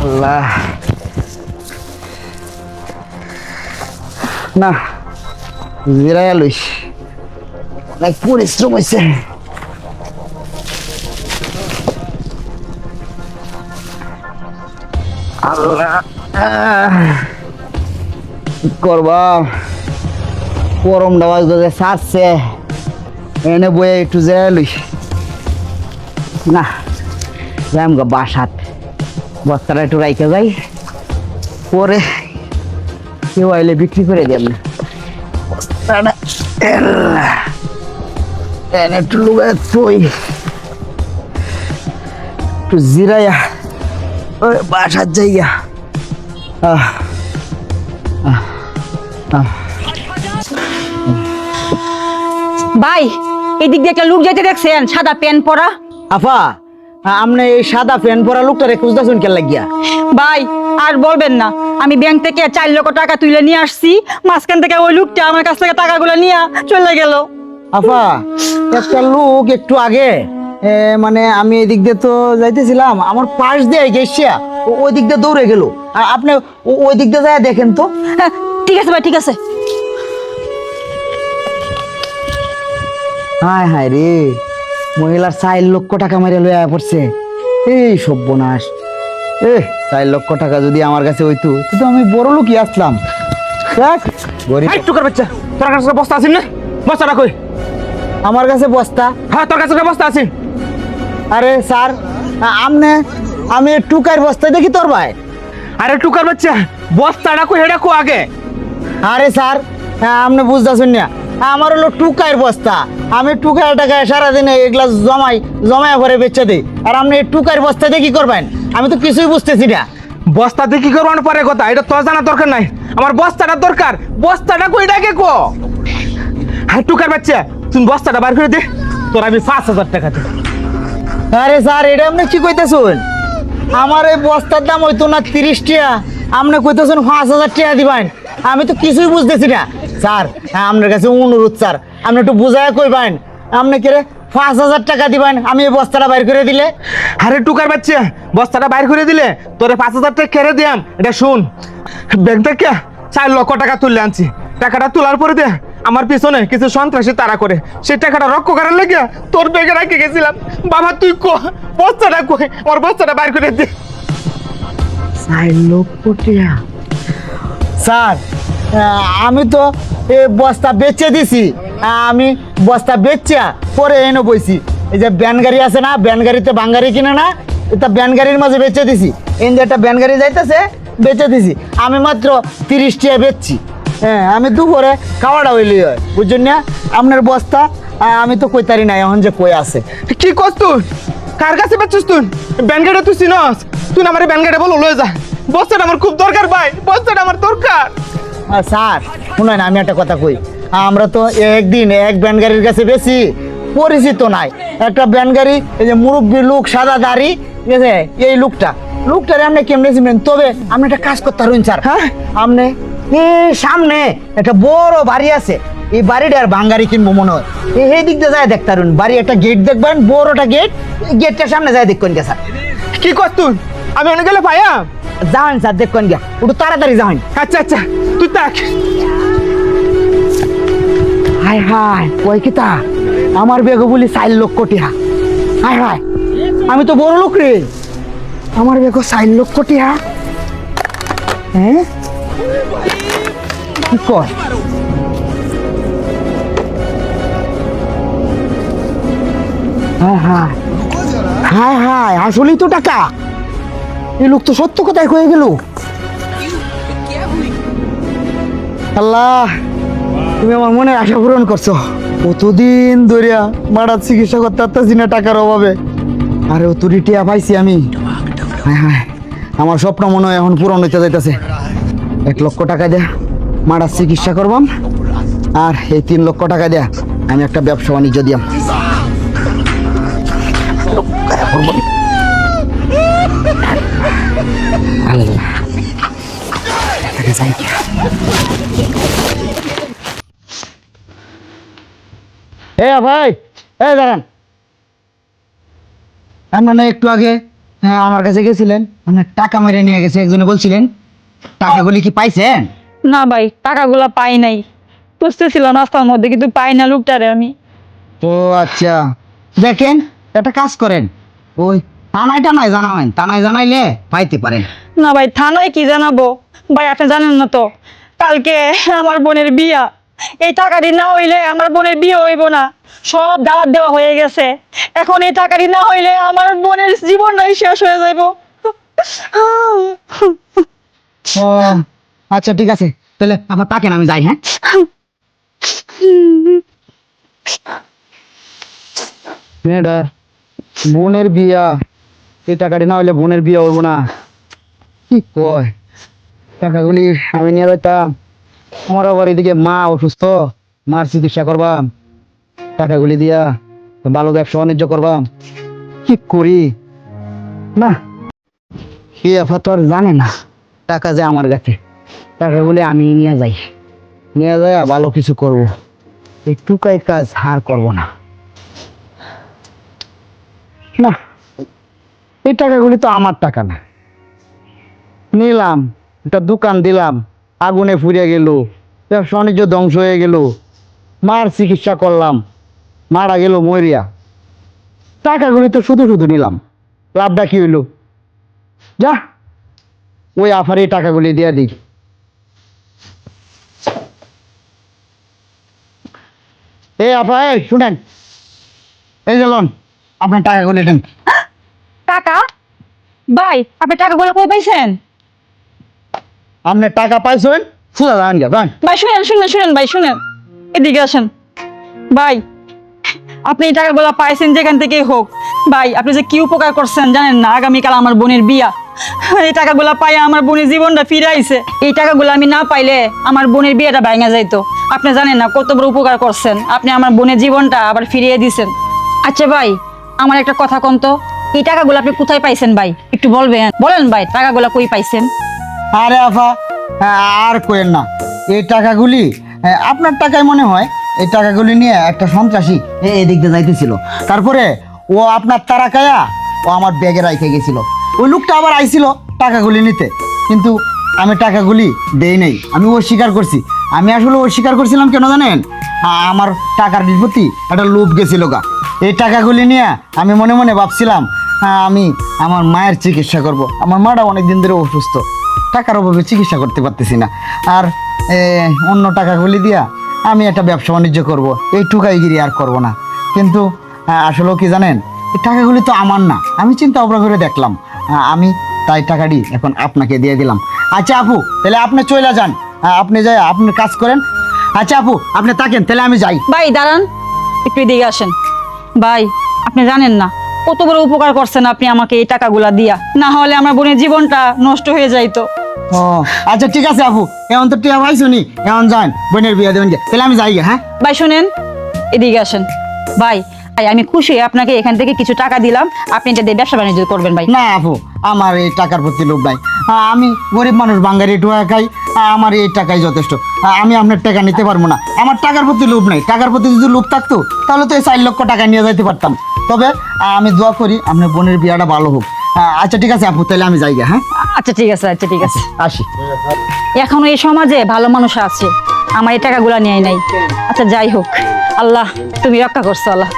আল্লাহ, না জিরাইয়া লইস, অনেক পরিশ্রম হয়েছে। আল্লাহ, কি করবা, গরম ডাবাজ ছাড়ছে, এনে বয়ে একটু জিরাইয়া লইস। না যাইম গা বাসাত, বস্তাটা একটু রাইখে যাই, পরে কেউ আইলে বিক্রি করে দেব না। একটু লুগায় তুই একটু জিরাইয়া ওই বাসার যাইয়া। ভাই এদিক দিয়ে একটা লোক যাইতে দেখছেন, সাদা প্যান্ট পরা? আফা, আপনি এই সাদা প্যান্ট পরা লোকটারে খুঁজতেছেন কেন লাগিয়া? ভাই আর বলবেন না, আমি ব্যাংক থেকে 4 লক্ষ টাকা তুলে নিয়ে আসছি, মাঝখান থেকে ওই লোকটা আমার কাছ থেকে টাকাগুলো নিয়ে চলে গেল। আফা, একটা লোক একটু আগে মানে আমি এদিক দিয়ে তো যাইতেছিলাম, আমার পাশ দিয়ে গেছিয়া ওই দিক দিয়ে দৌড়ে গেল। আর আপনি ওই দিক দিয়ে যায় দেখেন তো। হ্যাঁ, ঠিক আছে ভাই, ঠিক আছে। হায় হায় রে, মহিলার 4 লক্ষ টাকা মেরে লইয়া পড়ছে। এই সর্বনাশ! 4 লক্ষ টাকা যদি আমার কাছে হইতো তো আমি বড় লোকই আসলাম। টুকার বাচ্চা, তোর কাছে বস্তা আছে না? বস্তাটা কই? আমার কাছে বস্তা? হ্যাঁ, তোর কাছে বস্তা আছে। আরে স্যার, আমি টুকার বস্তা দেখি তোর ভাই। আরে টুকার বাচ্চা, বস্তাটা কই হেডা কো আগে? আরে স্যার, আপনি বুঝতেছেন না, আমার হলো টুকার বস্তা। আমি টুকার টাকায় সারাদিনে এগুলা জমায় ভরে বেচে দিই। আর আপনি এই টুকার বস্তা দিয়ে কি করবেন? আমি তো কিছুই বুঝতেছি না। বস্তা দিয়ে কি করবার পরে কথা, এটা তোর জানা দরকার নাই। আমার বস্তাটা দরকার। বস্তাটা কই ডাকে কো? হ্যাঁ টুকার বাচ্চা, তুমি বস্তাটা বার করে দে, তোর আমি 5,000 টাকা দেব। আরে স্যার, এটা আপনি কি কইতেছেন? আমার এই বস্তার দাম হইতো না 30 টাকা, আপনি কইতেছেন 5,000 টাকা দিবেন? আমি তো কিছুই বুঝতেছি না স্যার। আপনার কাছে অনুরোধ স্যার, আপনি একটু বুঝায় কইবেন, আপনি কে 5,000 টাকা দিবেন আমি এই বস্তাটা বাইর করে দিলে? আরে টুকার বাচ্চা, বস্তাটা বাইর করে দিলে তোরে 5,000 টাকা কেড়ে দিয়াম। এটা শুন, ব্যাংক থেকে 4 লক্ষ টাকা তুললে আনছি। টাকাটা তোলার পরে দে, আমার পিছনে কিছু সন্ত্রাসী তাড়া করে সেই টাকাটা রক্ষা করার লেগে তোর ব্যাগে রেখে গেছিলাম। বাবা তুই কো, বস্তাটা কই? আমার বস্তাটা বাইর করে দে। 4 লক্ষ টাকা? স্যার, আমি তো এই বস্তা বেচে দিছি। আমি বস্তা বেচা পরে এনে বইছি। এই যে ব্যান গাড়ি আছে না, ব্যান গাড়িতে বাঙ্গারি কিনে না, এটা ব্যান গাড়ির মাঝে বেচে দিছি। এই যে একটা ব্যান গাড়ি যাইতেছে, বেচে দিছি। আমি মাত্র 30 টাকা বেচছি। হ্যাঁ, আমি দুপুরে খাওয়াটা হইলি হয়, বুঝছেন না? আপনার বস্তা আমি তো কইতারি না এখন যে কই আছে। কি করছ তুই? কার কাছে বেচছিস তুই? ব্যানগাড়ে তুই চিনস? তুই আমার ব্যানগাড়ে বল লয়ে যা। বস্তাটা আমার খুব দরকার ভাই, বস্তাটা আমার দরকার। স্যার শুনেন, আমি একটা কথা কই, আমরা তো একদিন এক ব্যান গাড়ির কাছে বেশি পরিচিত নাই। একটা ব্যান গাড়ি, এই যে মুরব্বী লোক, সাদা দাড়ি, ঠিক আছে, এই লোকটারে আপনি কেমনে চিনবেন? তবে আপনি একটা কাজ করতে পারবেন স্যার। হ্যাঁ, আপনি এই সামনে একটা বড় বাড়ি আছে, এই বাড়িটার বাঙ্গারি কিনবো মনে হয়। এই দিক দিয়ে যায় দেখতে পারবেন, বাড়ি একটা গেট দেখবেন, বড়টা গেট, গেটটার সামনে যায় দেখবেন গে স্যার। কি করছ তুই? আমি অনেক গেলে ভাইয়া যাবেন স্যার, দেখবেন গিয়া, একটু তাড়াতাড়ি যাবেন। আচ্ছা আচ্ছা, তুই থাক। হায় হায়, কই কিতা আমার বেগে বলি 4 লক্ষ টাকা। হায় হায়, আমি তো বড় লোক রে, আমার বেগে 4 লক্ষ টাকা। হ্যাঁ, কি কর? হায় হায় হায় হায়, আসলেই তো টাকা। এই লোক তো সত্য কথাই কয়ে গেল। আল্লাহ, তুমি আমার মনে আশা পূরণ করছো। কতদিন ধরিয়া মারার চিকিৎসা করতে পারতেছি না টাকার অভাবে, আরে টিয়া পাইছি আমি। হ্যাঁ হ্যাঁ, আমার স্বপ্ন মনে হয় এখন পূরণ হইতে যাইতেছে। 1 লক্ষ টাকা দেয়া মারার চিকিৎসা করবাম, আর এই 3 লক্ষ টাকা দেয়া আমি একটা ব্যবসা বাণিজ্য দিয়াম। আল্লাহ, ভাই, দাঁড়ান। আমরা না একটু আগে হ্যাঁ আমার কাছে গেছিলেন, মানে টাকা মেরে নিয়ে গেছে একজনে বলছিলেন, টাকাগুলি কি পাইছেন? না ভাই, টাকাগুলা পাই নাই, খুঁজতেছিলাম রাস্তার মধ্যে কিন্তু পাই না লোকটারে আমি। ও আচ্ছা, দেখেন একটা কাজ করেন, ওই থানায় টানায় জানাবেন, থানায় জানাইলে পাইতে পারেন। না ভাই, থানায় কি জানাবো ভাই? আপনি জানেন না তো কালকে আমার বোনের বিয়া, এই টাকাটি না হইলে আমার বোনের বিয়ে হইব না। সব দাওয়াত দেওয়া হয়ে গেছে, এখন এই টাকাটি না হইলে আমার বোনের জীবনটাই শেষ হয়ে যাইব। ও আচ্ছা ঠিক আছে, তাহলে আবার তাকেন, আমি যাই। হ্যাঁ মেয়েটা বোনের বিয়া, এই টাকাটি না হইলে বোনের বিয়ে হইব না, কি কয়? টাকাগুলি আমি নিয়ে যাইতাম, আমার আবার এদিকে মা অসুস্থ, মার চিকিৎসা করবাম, টাকাগুলি দিয়া ভালো ব্যবসা বাণিজ্য করবাম, কি করি না। কি আফা তো আর জানে না টাকা যে আমার কাছে, টাকাগুলি আমি নিয়ে যাই, নিয়ে যাই ভালো কিছু করব, এই টুকাই কাজ হার করব না। না, এই টাকাগুলি তো আমার টাকা না, নিলাম একটা দোকান দিলাম, আগুনে ফুরিয়ে গেল, ব্যবসা বাণিজ্য ধ্বংস হয়ে গেল, মার চিকিৎসা করলাম, মারা গেল মরিয়া, টাকাগুলি তো শুধু শুধু নিলাম, লাভটা কি হইল? যা ওই আফার এই টাকাগুলি দিয়ে দিই। এই আফা, এই শুনেন, এই যে লোন, আপনার টাকাগুলি দেন। টাকা? ভাই আপনি টাকাগুলো কই পাইছেন? আপনি টাকা পাইছেন, সুদা যান গে যান। ভাই শুনেন শুনেন শুনেন ভাই শুনেন, এদিকে আসেন। ভাই আপনি এই টাকাগুলো পাইছেন যেখান থেকেই হোক, ভাই আপনি যে কি উপকার করছেন জানেন না? আগামীকাল আমার বোনের বিয়া, এই টাকাগুলো পাই আমার বোনের জীবনটা ফিরে আইছে। এই টাকাগুলো আমি না পাইলে আমার বোনের বিয়েটা ভাঙা যাইতো। আপনি জানেন না কত বড় উপকার করছেন, আপনি আমার বোনের জীবনটা আবার ফিরিয়ে দিছেন। আচ্ছা ভাই, আমার একটা কথা কোন তো, এই টাকাগুলো আপনি কোথায় পাইছেন ভাই? একটু বলবেন? বলেন ভাই, টাকাগুলো কই পাইছেন? আরে আফা, আর করেন না, এই টাকাগুলি আপনার টাকায় মনে হয়। এই টাকাগুলি নিয়ে একটা সন্ত্রাসী এদিক দিয়ে যাইতেছিল, তারপরে ও আপনার তারা কায়া ও আমার ব্যাগে রাইখে গেছিল। ওই লোকটা আবার আইছিল টাকাগুলি নিতে, কিন্তু আমি টাকাগুলি দেই নাই, আমি অস্বীকার করছি। আমি আসলে অস্বীকার করছিলাম কেন জানেন? আমার টাকার প্রতি একটা লোভ গেছিল গা। এই টাকাগুলি নিয়ে আমি মনে মনে ভাবছিলাম আমি আমার মায়ের চিকিৎসা করব। আমার মাটা অনেক দিন ধরে অসুস্থ, টাকার অভাবে চিকিৎসা করতে পারতেছি না, আর অন্য টাকাগুলি দিয়া আমি একটা ব্যবসা বাণিজ্য করবো, এই টুকাইগিরি আর করব না। কিন্তু আসলেও কি জানেন, এই টাকাগুলি তো আমার না। আমি চিন্তা ভাবনা করে দেখলাম, আমি তাই টাকাটি এখন আপনাকে দিয়ে দিলাম। আচ্ছা আপু, তাহলে আপনি চলে যান, আপনি যাই আপনি কাজ করেন। আচ্ছা আপু, আপনি থাকেন, তাহলে আমি যাই। ভাই দাঁড়ান, একটু এদিকে আসেন। ভাই আপনি জানেন না কত বড় উপকার করছেন আপনি আমাকে এই টাকাগুলা দিয়া, না হলে আমার বোনের জীবনটা নষ্ট হয়ে যাইতো। ও আচ্ছা ঠিক আছে আপু, এখন তো টিয়া ভাই শুনি, এখন যান বোনের বিয়ে দেবেন, তাহলে আমি যাই গে। হ্যাঁ ভাই শুনেন, এদিকে আসেন। ভাই ভাই আমি খুশি আপনাকে এখান থেকে কিছু টাকা দিলাম, আপনি এটা দিয়ে ব্যবসা বাণিজ্য করবেন। ভাই না আপু, আমার এই টাকার প্রতি লোভ নাই, আমি গরিব মানুষ, বাঙালি টুয়া খাই, আমার এই টাকাই যথেষ্ট। আমি আপনার টাকা নিতে পারবো না, আমার টাকার প্রতি লোভ নাই। টাকার প্রতি যদি লোভ থাকতো তাহলে তো এই 4 লক্ষ টাকা নিয়ে যাইতে পারতাম। তবে আমি দোয়া করি আপনার বোনের বিয়াটা ভালো হোক। আচ্ছা ঠিক আছে আপু, তাহলে আমি যাই গে। হ্যাঁ আচ্ছা ঠিক আছে, আচ্ছা ঠিক আছে। আসি। এখনো এই সমাজে ভালো মানুষ আছে, আমার এই টাকাগুলা নেয় নাই। আচ্ছা যাই হোক, আল্লাহ তুমি রক্ষা করছো আল্লাহ।